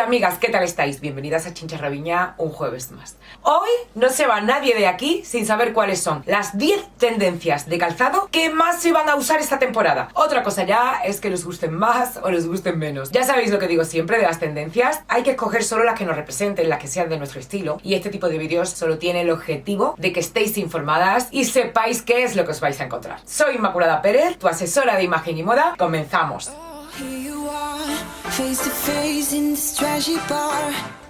Hola amigas, ¿qué tal estáis? Bienvenidas a Chincharraviña un jueves más. Hoy no se va nadie de aquí sin saber cuáles son las 10 tendencias de calzado que más se van a usar esta temporada. Otra cosa ya es que les gusten más o les gusten menos. Ya sabéis lo que digo siempre de las tendencias, hay que escoger solo las que nos representen, las que sean de nuestro estilo, y este tipo de vídeos solo tiene el objetivo de que estéis informadas y sepáis qué es lo que os vais a encontrar. Soy Inmaculada Pérez, tu asesora de imagen y moda. Comenzamos.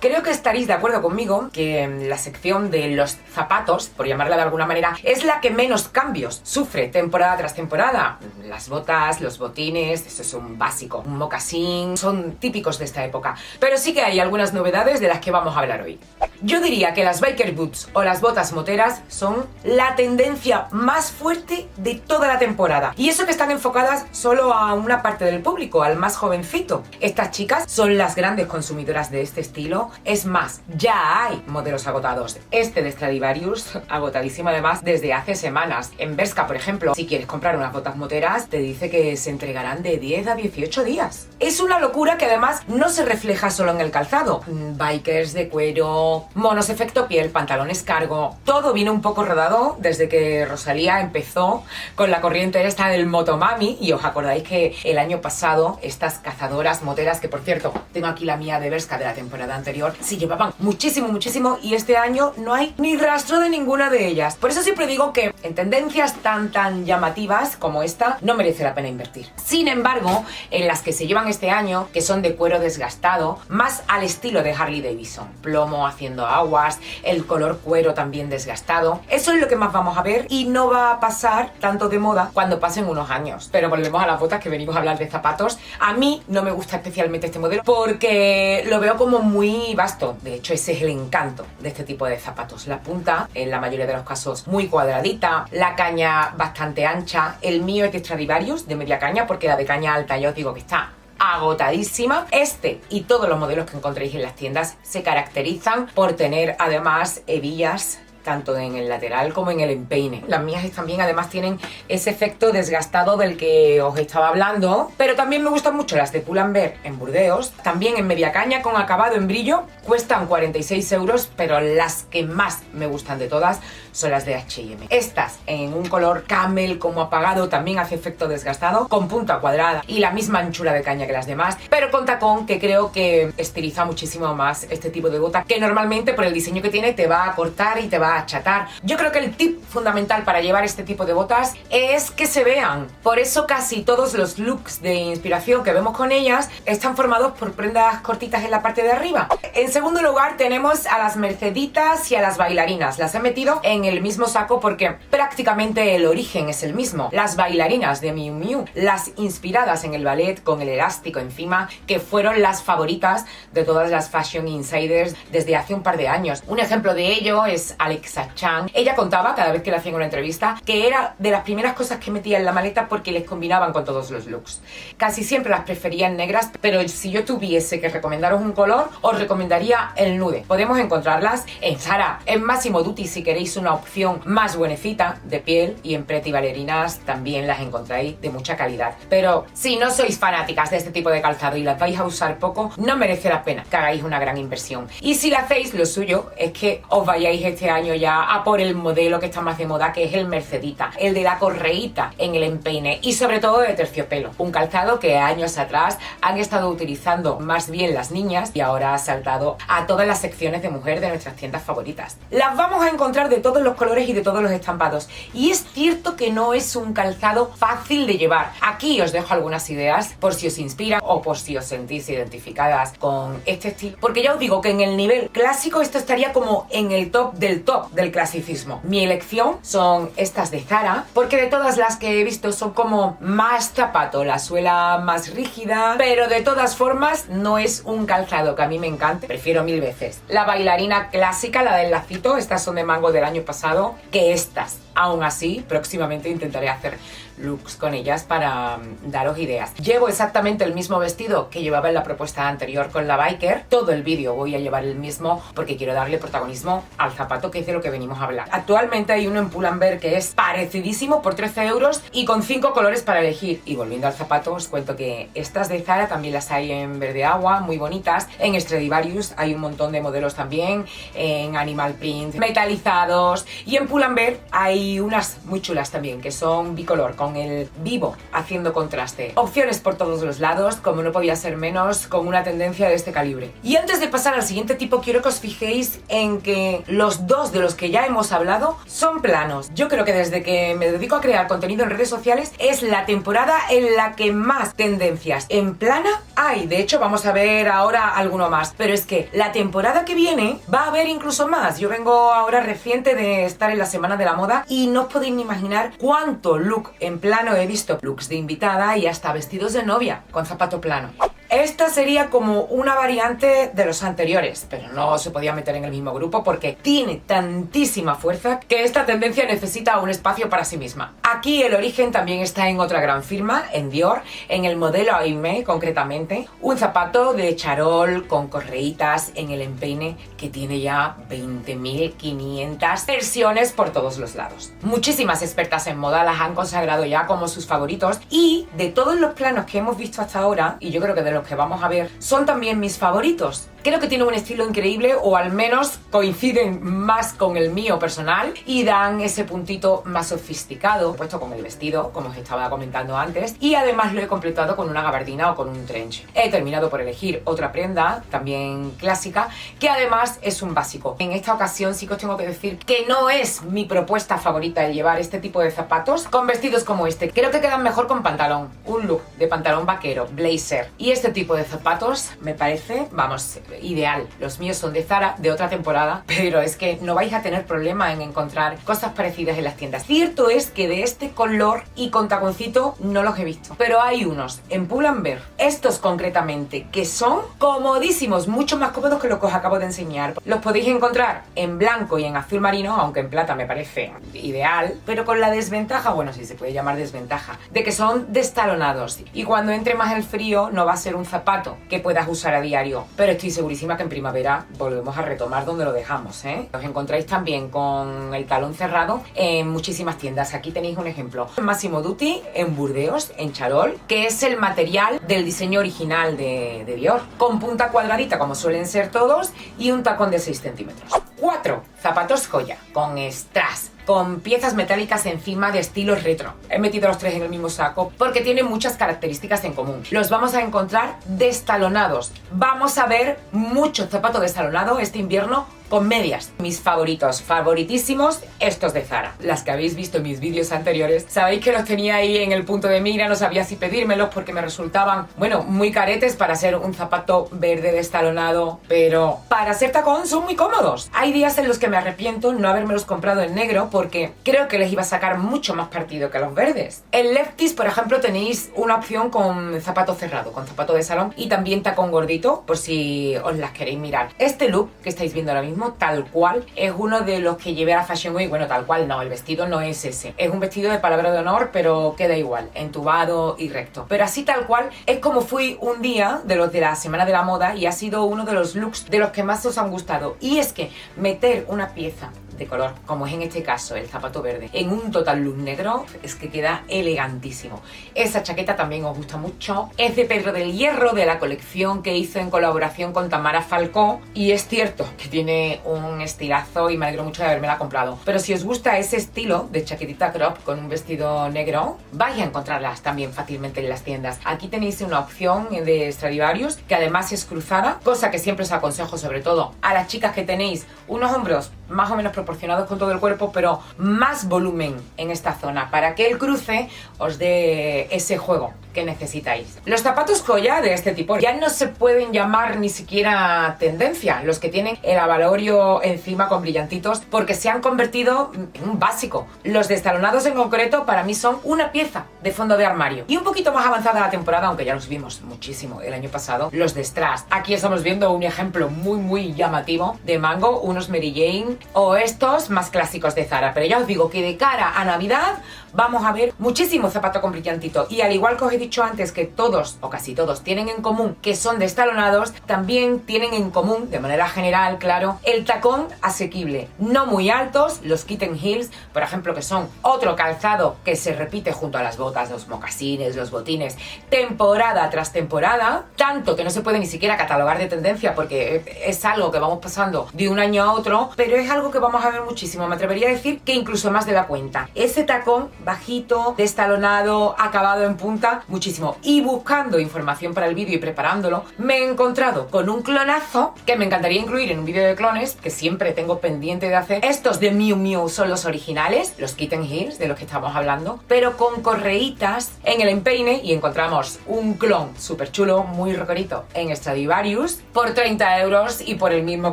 Creo que estaréis de acuerdo conmigo que la sección de los zapatos, por llamarla de alguna manera, es la que menos cambios sufre temporada tras temporada. Las botas, los botines, eso es un básico. Un mocasín, son típicos de esta época. Pero sí que hay algunas novedades de las que vamos a hablar hoy. Yo diría que las biker boots o las botas moteras son la tendencia más fuerte de toda la temporada. Y eso que están enfocadas solo a una parte del público, al más jovencito. Estas chicas son las grandes consumidoras de este estilo. Es más, ya hay modelos agotados. Este de Stradivarius, agotadísimo además desde hace semanas. En Bershka, por ejemplo, si quieres comprar unas botas moteras, te dice que se entregarán de 10 a 18 días. Es una locura que además no se refleja solo en el calzado. Bikers de cuero, monos efecto piel, pantalones cargo, todo viene un poco rodado desde que Rosalía empezó con la corriente esta del motomami. Y os acordáis que el año pasado estas cazadoras moteras, que por cierto tengo aquí la mía de Bershka de la temporada anterior, se llevaban muchísimo, y este año no hay ni rastro de ninguna de ellas. Por eso siempre digo que en tendencias tan llamativas como esta no merece la pena invertir. Sin embargo, en las que se llevan este año, que son de cuero desgastado, más al estilo de Harley Davidson, plomo haciendo aguas, el color cuero también desgastado, eso es lo que más vamos a ver y no va a pasar tanto de moda cuando pasen unos años. Pero volvemos a las botas, que venimos a hablar de zapatos. A mí no me gusta especialmente este modelo porque lo veo como muy vasto. De hecho, ese es el encanto de este tipo de zapatos. La punta, en la mayoría de los casos, muy cuadradita, la caña bastante ancha. El mío es de Stradivarius, de media caña, porque la de caña alta ya os digo que está agotadísima. Este y todos los modelos que encontréis en las tiendas se caracterizan por tener además hebillas tanto en el lateral como en el empeine. Las mías también además tienen ese efecto desgastado del que os estaba hablando, pero también me gustan mucho las de Pull&Bear en Burdeos, también en media caña con acabado en brillo. Cuestan 46 euros, pero las que más me gustan de todas son las de H&M. Estas en un color camel como apagado, también hace efecto desgastado, con punta cuadrada y la misma anchura de caña que las demás, pero con tacón, que creo que estiliza muchísimo más este tipo de bota, que normalmente por el diseño que tiene te va a cortar y te va a achatar. Yo creo que el tip fundamental para llevar este tipo de botas es que se vean. Por eso casi todos los looks de inspiración que vemos con ellas están formados por prendas cortitas en la parte de arriba. En segundo lugar tenemos a las merceditas y a las bailarinas. Las he metido en el mismo saco porque prácticamente el origen es el mismo. Las bailarinas de Miu Miu, las inspiradas en el ballet con el elástico encima, que fueron las favoritas de todas las fashion insiders desde hace un par de años. Un ejemplo de ello es Alexa Chang. Ella contaba, cada vez que le hacían una entrevista, que era de las primeras cosas que metía en la maleta porque les combinaban con todos los looks. Casi siempre las prefería en negras, pero si yo tuviese que recomendaros un color, os recomendaría el nude. Podemos encontrarlas en Zara, en Massimo Dutti si queréis una opción más buenecita de piel, y en Pretty Ballerinas también las encontráis de mucha calidad. Pero si no sois fanáticas de este tipo de calzado y las vais a usar poco, no merece la pena que hagáis una gran inversión. Y si la hacéis, lo suyo es que os vayáis este año ya a por el modelo que está más de moda, que es el mercedita, el de la correíta en el empeine y sobre todo de terciopelo. Un calzado que años atrás han estado utilizando más bien las niñas y ahora ha saltado a todas las secciones de mujer de nuestras tiendas favoritas. Las vamos a encontrar de todos los colores y de todos los estampados, y es cierto que no es un calzado fácil de llevar. Aquí os dejo algunas ideas por si os inspiran o por si os sentís identificadas con este estilo, porque ya os digo que en el nivel clásico esto estaría como en el top del clasicismo. Mi elección son estas de Zara, porque de todas las que he visto son como más zapato, la suela más rígida, pero de todas formas no es un calzado que a mí me encante. Prefiero mil veces la bailarina clásica, la del lacito, estas son de mango del año pasado, que estas. Aún así, próximamente intentaré hacer looks con ellas para daros ideas. Llevo exactamente el mismo vestido que llevaba en la propuesta anterior con la biker. Todo el vídeo voy a llevar el mismo porque quiero darle protagonismo al zapato, que es de lo que venimos a hablar. Actualmente hay uno en Pull&Bear que es parecidísimo por 13 euros y con 5 colores para elegir. Y volviendo al zapato, os cuento que estas de Zara también las hay en verde agua, muy bonitas. En Stradivarius hay un montón de modelos también, en animal print, metalizados, y en Pull&Bear hay unas muy chulas también que son bicolor, con el vivo haciendo contraste. Opciones por todos los lados, como no podía ser menos con una tendencia de este calibre. Y antes de pasar al siguiente tipo, quiero que os fijéis en que los dos de los que ya hemos hablado son planos. Yo creo que desde que me dedico a crear contenido en redes sociales es la temporada en la que más tendencias en plana hay. De hecho, vamos a ver ahora alguno más, pero es que la temporada que viene va a haber incluso más. Yo vengo ahora reciente de estar en la Semana de la Moda y no os podéis ni imaginar cuánto look en plano he visto. Looks de invitada y hasta vestidos de novia con zapato plano. Esta sería como una variante de los anteriores, pero no se podía meter en el mismo grupo porque tiene tantísima fuerza que esta tendencia necesita un espacio para sí misma. Aquí el origen también está en otra gran firma, en Dior, en el modelo Aimé concretamente, un zapato de charol con correitas en el empeine que tiene ya 20.500 versiones por todos los lados. Muchísimas expertas en moda las han consagrado ya como sus favoritos y de todos los planos que hemos visto hasta ahora, y yo creo que de los que vamos a ver, son también mis favoritos. Creo que tienen un estilo increíble, o al menos coinciden más con el mío personal y dan ese puntito más sofisticado, puesto con el vestido, como os estaba comentando antes, y además lo he completado con una gabardina o con un trench. He terminado por elegir otra prenda, también clásica, que además es un básico. En esta ocasión sí que os tengo que decir que no es mi propuesta favorita el llevar este tipo de zapatos con vestidos como este. Creo que quedan mejor con pantalón, un look de pantalón vaquero, blazer, y este tipo de zapatos me parece, vamos, ideal. Los míos son de Zara, de otra temporada, pero es que no vais a tener problema en encontrar cosas parecidas en las tiendas. Cierto es que de este color y con taconcito no los he visto, pero hay unos en Pull&Bear, estos concretamente, que son comodísimos, mucho más cómodos que los que os acabo de enseñar. Los podéis encontrar en blanco y en azul marino, aunque en plata me parece ideal, pero con la desventaja, bueno, si se puede llamar desventaja, de que son destalonados y cuando entre más el frío no va a ser un zapato que puedas usar a diario, pero estoy segurísima que en primavera volvemos a retomar donde lo dejamos, ¿eh? Os encontráis también con el talón cerrado en muchísimas tiendas. Aquí tenéis un ejemplo. Massimo Dutti en Burdeos, en charol, que es el material del diseño original de Dior, con punta cuadradita como suelen ser todos y un tacón de 6 centímetros. 4. Zapatos joya, con strass, con piezas metálicas encima de estilo retro. He metido los tres en el mismo saco porque tienen muchas características en común. Los vamos a encontrar destalonados. Vamos a ver mucho zapato destalonado este invierno con medias. Mis favoritos, favoritísimos, estos de Zara. Las que habéis visto en mis vídeos anteriores, sabéis que los tenía ahí en el punto de mira, no sabía si pedírmelos porque me resultaban, bueno, muy caretes para ser un zapato verde destalonado, pero para ser tacón son muy cómodos. Hay días en los que me arrepiento no habérmelos comprado en negro porque creo que les iba a sacar mucho más partido que a los verdes. En Lefties, por ejemplo, tenéis una opción con zapato cerrado, con zapato de salón y también tacón gordito, por si os las queréis mirar. Este look que estáis viendo ahora mismo, tal cual, es uno de los que llevé a la Fashion Week. Bueno, tal cual no, el vestido no es ese. Es un vestido de palabra de honor, pero queda igual, entubado y recto. Pero así tal cual, es como fui un día de los de la Semana de la Moda y ha sido uno de los looks de los que más os han gustado. Y es que meter una pieza de color, como es en este caso el zapato verde, en un total look negro, es que queda elegantísimo. Esa chaqueta también os gusta mucho. Es de Pedro del Hierro, de la colección que hizo en colaboración con Tamara Falcó, y es cierto que tiene un estilazo y me alegro mucho de habérmela comprado. Pero si os gusta ese estilo de chaquetita crop con un vestido negro, vais a encontrarlas también fácilmente en las tiendas. Aquí tenéis una opción de Stradivarius que además es cruzada, cosa que siempre os aconsejo, sobre todo a las chicas que tenéis unos hombros más o menos proporcionados con todo el cuerpo, pero más volumen en esta zona, para que el cruce os dé ese juego que necesitáis. Los zapatos joya de este tipo ya no se pueden llamar ni siquiera tendencia, los que tienen el abalorio encima con brillantitos, porque se han convertido en un básico. Los destalonados en concreto para mí son una pieza de fondo de armario. Y un poquito más avanzada la temporada, aunque ya los vimos muchísimo el año pasado, los de strass. Aquí estamos viendo un ejemplo muy llamativo de mango, unos Mary Jane, o este estos más clásicos de Zara, pero ya os digo que de cara a Navidad vamos a ver muchísimo zapato con brillantito. Y al igual que os he dicho antes que todos, o casi todos, tienen en común que son destalonados, también tienen en común, de manera general, claro, el tacón asequible. No muy altos, los kitten heels, por ejemplo, que son otro calzado que se repite junto a las botas, los mocasines, los botines, temporada tras temporada, tanto que no se puede ni siquiera catalogar de tendencia porque es algo que vamos pasando de un año a otro, pero es algo que vamos a ver muchísimo. Me atrevería a decir que incluso más de la cuenta. Ese tacón bajito, destalonado, acabado en punta, muchísimo. Y buscando información para el vídeo y preparándolo, me he encontrado con un clonazo que me encantaría incluir en un vídeo de clones, que siempre tengo pendiente de hacer. Estos de Miu Miu son los originales, los kitten heels de los que estamos hablando, pero con correitas en el empeine, y encontramos un clon súper chulo, muy rockerito en Stradivarius por 30 euros y por el mismo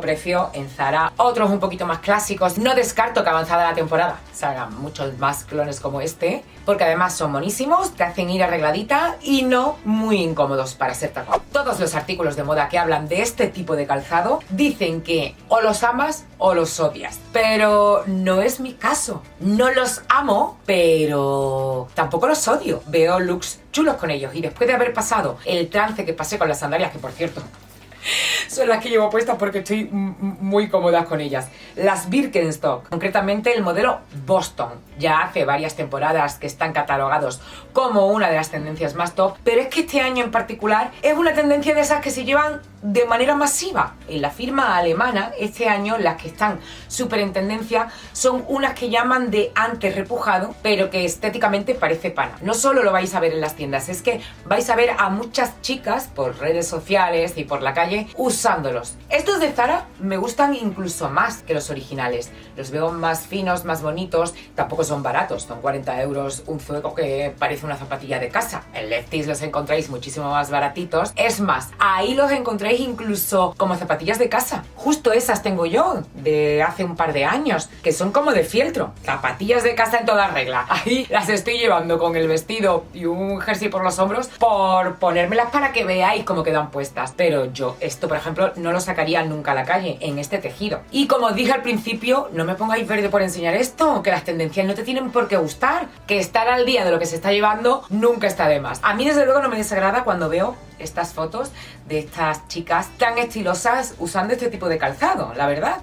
precio en Zara. Otros un poquito más clásicos. No descarto que avanzada la temporada salgan muchos más clones como este, porque además son monísimos, te hacen ir arregladita y no muy incómodos para ser tacón. Todos los artículos de moda que hablan de este tipo de calzado dicen que o los amas o los odias, pero no es mi caso. No los amo, pero tampoco los odio. Veo looks chulos con ellos, y después de haber pasado el trance que pasé con las sandalias, que por cierto son las que llevo puestas porque estoy muy cómoda con ellas, las Birkenstock, concretamente el modelo Boston, ya hace varias temporadas que están catalogados como una de las tendencias más top, pero es que este año en particular es una tendencia de esas que se llevan de manera masiva. En la firma alemana, este año las que están súper en tendencia son unas que llaman de antes repujado, pero que estéticamente parece pana. No solo lo vais a ver en las tiendas, es que vais a ver a muchas chicas por redes sociales y por la calle usándolos. Estos de Zara me gustan incluso más que los originales. Los veo más finos, más bonitos, tampoco son baratos, son 40 euros un zueco que parece una zapatilla de casa. En Lefties los encontráis muchísimo más baratitos. Es más, ahí los encontráis incluso como zapatillas de casa. Justo esas tengo yo, de hace un par de años, que son como de fieltro. Zapatillas de casa en toda regla. Ahí las estoy llevando con el vestido y un jersey por los hombros por ponérmelas para que veáis cómo quedan puestas. Pero yo esto, por ejemplo, no lo sacaría nunca a la calle en este tejido. Y como os dije al principio, no me pongáis verde por enseñar esto, que las tendencias no te tienen por qué gustar, que estar al día de lo que se está llevando nunca está de más. A mí desde luego no me desagrada cuando veo estas fotos de estas chicas tan estilosas usando este tipo de calzado, la verdad.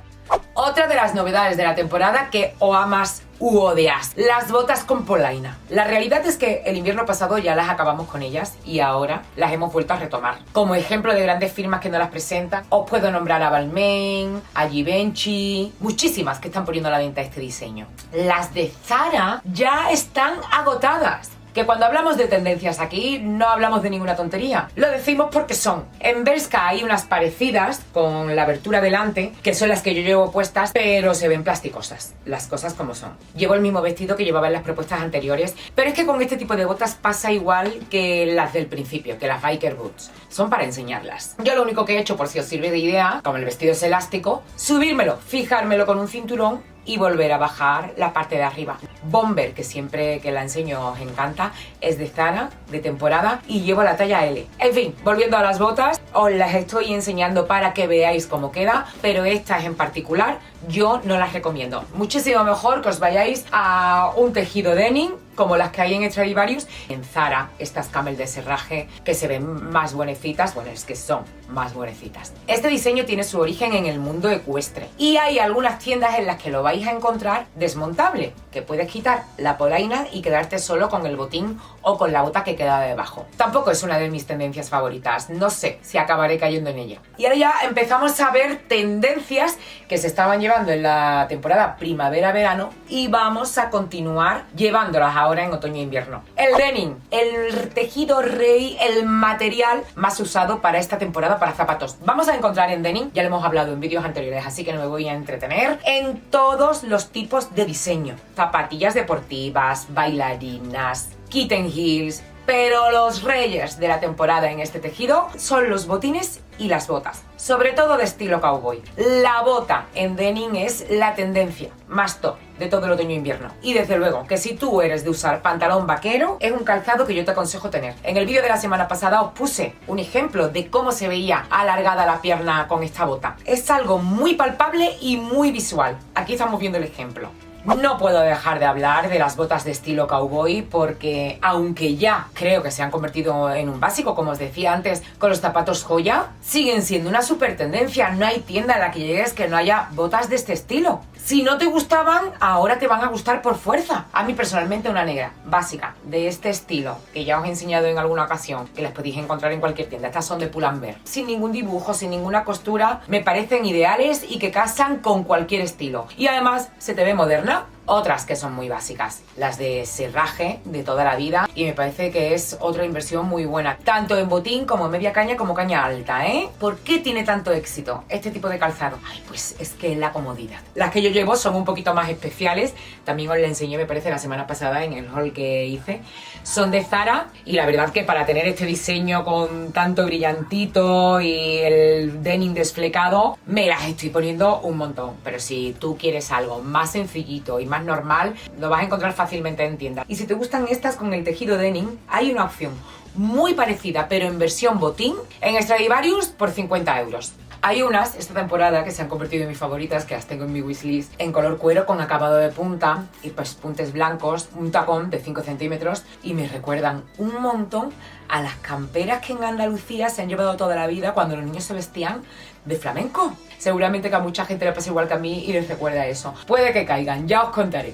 Otra de las novedades de la temporada que o amas u odias, las botas con polaina. La realidad es que el invierno pasado ya las acabamos con ellas y ahora las hemos vuelto a retomar. Como ejemplo de grandes firmas que no las presentan, os puedo nombrar a Balmain, a Givenchy, muchísimas que están poniendo a la venta este diseño. Las de Zara ya están agotadas. Que cuando hablamos de tendencias aquí no hablamos de ninguna tontería, lo decimos porque son. En Bershka hay unas parecidas con la abertura delante, que son las que yo llevo puestas, pero se ven plasticosas, las cosas como son. Llevo el mismo vestido que llevaba en las propuestas anteriores, pero es que con este tipo de botas pasa igual que las del principio, que las biker boots. Son para enseñarlas. Yo lo único que he hecho, por si os sirve de idea, como el vestido es elástico, subírmelo, fijármelo con un cinturón y volver a bajar la parte de arriba. Bomber, que siempre que la enseño os encanta, es de Zara, de temporada, y llevo la talla L. En fin, volviendo a las botas, os las estoy enseñando para que veáis cómo queda, pero estas en particular yo no las recomiendo. Muchísimo mejor que os vayáis a un tejido denim, como las que hay en Stradivarius. En Zara, estas camel de serraje que se ven más buenecitas, bueno, es que son más buenecitas. Este diseño tiene su origen en el mundo ecuestre y hay algunas tiendas en las que lo vais a encontrar desmontable, que puedes quitar la polaina y quedarte solo con el botín o con la bota que queda debajo. Tampoco es una de mis tendencias favoritas, no sé si acabaré cayendo en ella. Y ahora ya empezamos a ver tendencias que se estaban llevando en la temporada primavera-verano y vamos a continuar llevándolas ahora en otoño-invierno. El denim, el tejido rey, el material más usado para esta temporada para zapatos. Vamos a encontrar en denim, ya lo hemos hablado en vídeos anteriores, así que no me voy a entretener, en todos los tipos de diseño. Zapatillas deportivas, bailarinas, kitten heels, pero los reyes de la temporada en este tejido son los botines y las botas, sobre todo de estilo cowboy. La bota en denim es la tendencia más top. de todo el otoño e invierno. Y desde luego que si tú eres de usar pantalón vaquero, es un calzado que yo te aconsejo tener. En el vídeo de la semana pasada os puse un ejemplo de cómo se veía alargada la pierna con esta bota. Es algo muy palpable y muy visual. Aquí estamos viendo el ejemplo. No puedo dejar de hablar de las botas de estilo cowboy porque, aunque ya creo que se han convertido en un básico, como os decía antes, con los zapatos joya, siguen siendo una super tendencia. No hay tienda en la que llegues que no haya botas de este estilo. Si no te gustaban, ahora te van a gustar por fuerza. A mí personalmente una negra, básica, de este estilo, que ya os he enseñado en alguna ocasión, que las podéis encontrar en cualquier tienda. Estas son de Pull&Bear. Sin ningún dibujo, sin ninguna costura, me parecen ideales y que casan con cualquier estilo. Y además, se te ve moderna. Otras que son muy básicas, las de serraje de toda la vida, y me parece que es otra inversión muy buena, tanto en botín como en media caña como caña alta, ¿eh? ¿Por qué tiene tanto éxito este tipo de calzado? Ay, pues es que la comodidad. Las que yo llevo son un poquito más especiales, también os la enseñé, me parece, la semana pasada en el haul que hice. Son de Zara y la verdad que para tener este diseño con tanto brillantito y el denim desflecado, me las estoy poniendo un montón. Pero si tú quieres algo más sencillito y más normal, lo vas a encontrar fácilmente en tienda. Y si te gustan estas con el tejido denim, hay una opción muy parecida pero en versión botín en Stradivarius por 50 euros. Hay unas esta temporada que se han convertido en mis favoritas, que las tengo en mi wishlist, en color cuero con acabado de punta y pues puntes blancos, un tacón de 5 centímetros, y me recuerdan un montón a las camperas que en Andalucía se han llevado toda la vida cuando los niños se vestían de flamenco. Seguramente que a mucha gente le pasa igual que a mí y les recuerda eso. Puede que caigan, ya os contaré.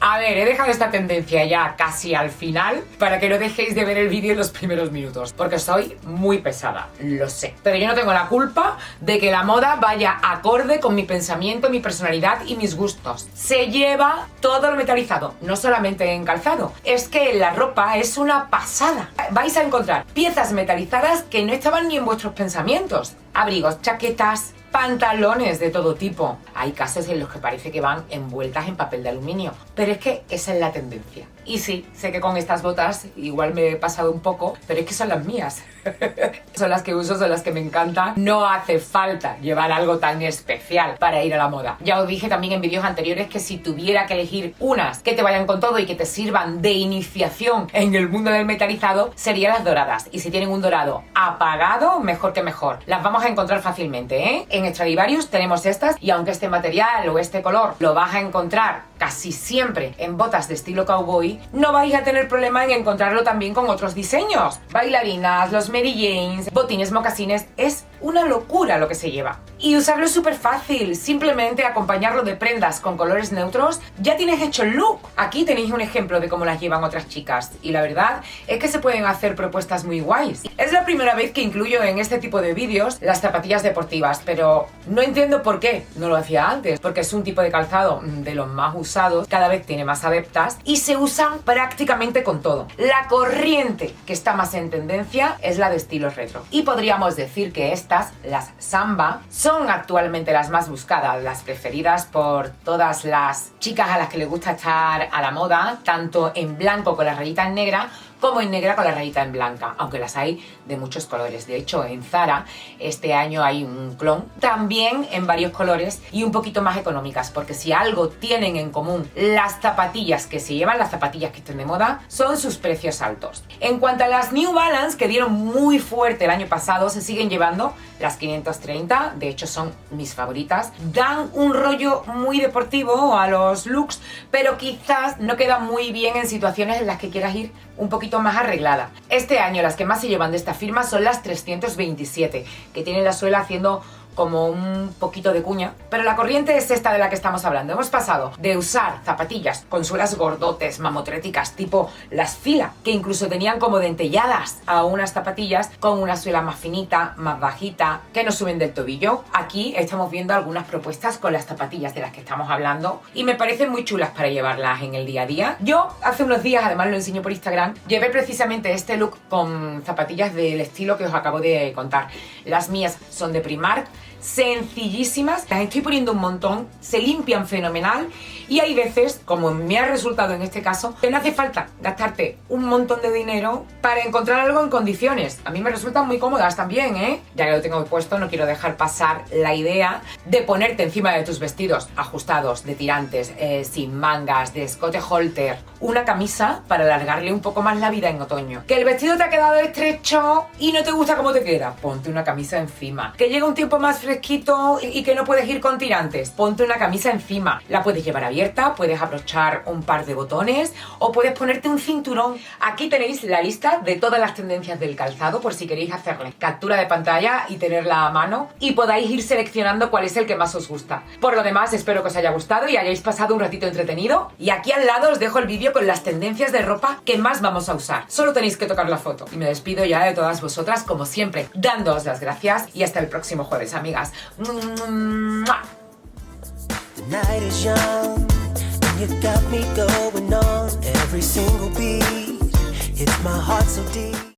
A ver, he dejado esta tendencia ya casi al final para que no dejéis de ver el vídeo en los primeros minutos, porque soy muy pesada, lo sé. Pero yo no tengo la culpa de que la moda vaya acorde con mi pensamiento, mi personalidad y mis gustos. Se lleva todo lo metalizado, no solamente en calzado. Es que la ropa es una pasada. Vais a encontrar piezas metalizadas que no estaban ni en vuestros pensamientos. Abrigos, chaquetas, pantalones de todo tipo. Hay casos en los que parece que van envueltas en papel de aluminio, pero es que esa es la tendencia. Y sí, sé que con estas botas igual me he pasado un poco, pero es que son las mías. Son las que uso, son las que me encantan. No hace falta llevar algo tan especial para ir a la moda. Ya os dije también en vídeos anteriores que si tuviera que elegir unas que te vayan con todo y que te sirvan de iniciación en el mundo del metalizado, serían las doradas. Y si tienen un dorado apagado, mejor que mejor. Las vamos a encontrar fácilmente, ¿eh? En Stradivarius tenemos estas, y aunque este material o este color lo vas a encontrar casi siempre en botas de estilo cowboy, no vais a tener problema en encontrarlo también con otros diseños. Bailarinas, los Mary Janes, botines, mocasines, es una locura lo que se lleva. Y usarlo es súper fácil, simplemente acompañarlo de prendas con colores neutros, ya tienes hecho el look. Aquí tenéis un ejemplo de cómo las llevan otras chicas, y la verdad es que se pueden hacer propuestas muy guays. Es la primera vez que incluyo en este tipo de vídeos las zapatillas deportivas, pero no entiendo por qué no lo hacía antes, porque es un tipo de calzado de los más usados, cada vez tiene más adeptas y se usan prácticamente con todo. La corriente que está más en tendencia es la de estilo retro, y podríamos decir que estas, las Samba, son actualmente las más buscadas, las preferidas por todas las chicas a las que les gusta estar a la moda, tanto en blanco con la rayita en negra como en negra con la rayita en blanca, aunque las hay de muchos colores. De hecho, en Zara este año hay un clon también en varios colores y un poquito más económicas, porque si algo tienen en común las zapatillas que se llevan, las zapatillas que estén de moda, son sus precios altos. En cuanto a las New Balance, que dieron muy fuerte el año pasado, se siguen llevando las 530, de hecho son mis favoritas. Dan un rollo muy deportivo a los looks, pero quizás no quedan muy bien en situaciones en las que quieras ir un poquito más arreglada. Este año las que más se llevan de esta firma son las 327, que tienen la suela haciendo como un poquito de cuña, pero la corriente es esta de la que estamos hablando. Hemos pasado de usar zapatillas con suelas gordotes, mamotréticas, tipo las Fila, que incluso tenían como dentelladas, a unas zapatillas con una suela más finita, más bajita, que no suben del tobillo. Aquí estamos viendo algunas propuestas con las zapatillas de las que estamos hablando y me parecen muy chulas para llevarlas en el día a día. Yo hace unos días, además lo enseño por Instagram, llevé precisamente este look con zapatillas del estilo que os acabo de contar. Las mías son de Primark, sencillísimas, las estoy poniendo un montón, se limpian fenomenal y hay veces, como me ha resultado en este caso, que no hace falta gastarte un montón de dinero para encontrar algo en condiciones. A mí me resultan muy cómodas también, ¿eh? Ya que lo tengo puesto, no quiero dejar pasar la idea de ponerte encima de tus vestidos ajustados, de tirantes, sin mangas, de escote halter, una camisa para alargarle un poco más la vida en otoño. Que el vestido te ha quedado estrecho y no te gusta cómo te queda, ponte una camisa encima. Que llega un tiempo más fresquito y que no puedes ir con tirantes, ponte una camisa encima. La puedes llevar abierta, puedes abrochar un par de botones o puedes ponerte un cinturón. Aquí tenéis la lista de todas las tendencias del calzado por si queréis hacerle captura de pantalla y tenerla a mano y podáis ir seleccionando cuál es el que más os gusta. Por lo demás, espero que os haya gustado y hayáis pasado un ratito entretenido. Y aquí al lado os dejo el vídeo con las tendencias de ropa que más vamos a usar. Solo tenéis que tocar la foto. Y me despido ya de todas vosotras, como siempre, dándoos las gracias y hasta el próximo jueves, amigas. ¡Mua! The night is young, and you got me going on every single beat. It's my heart so deep.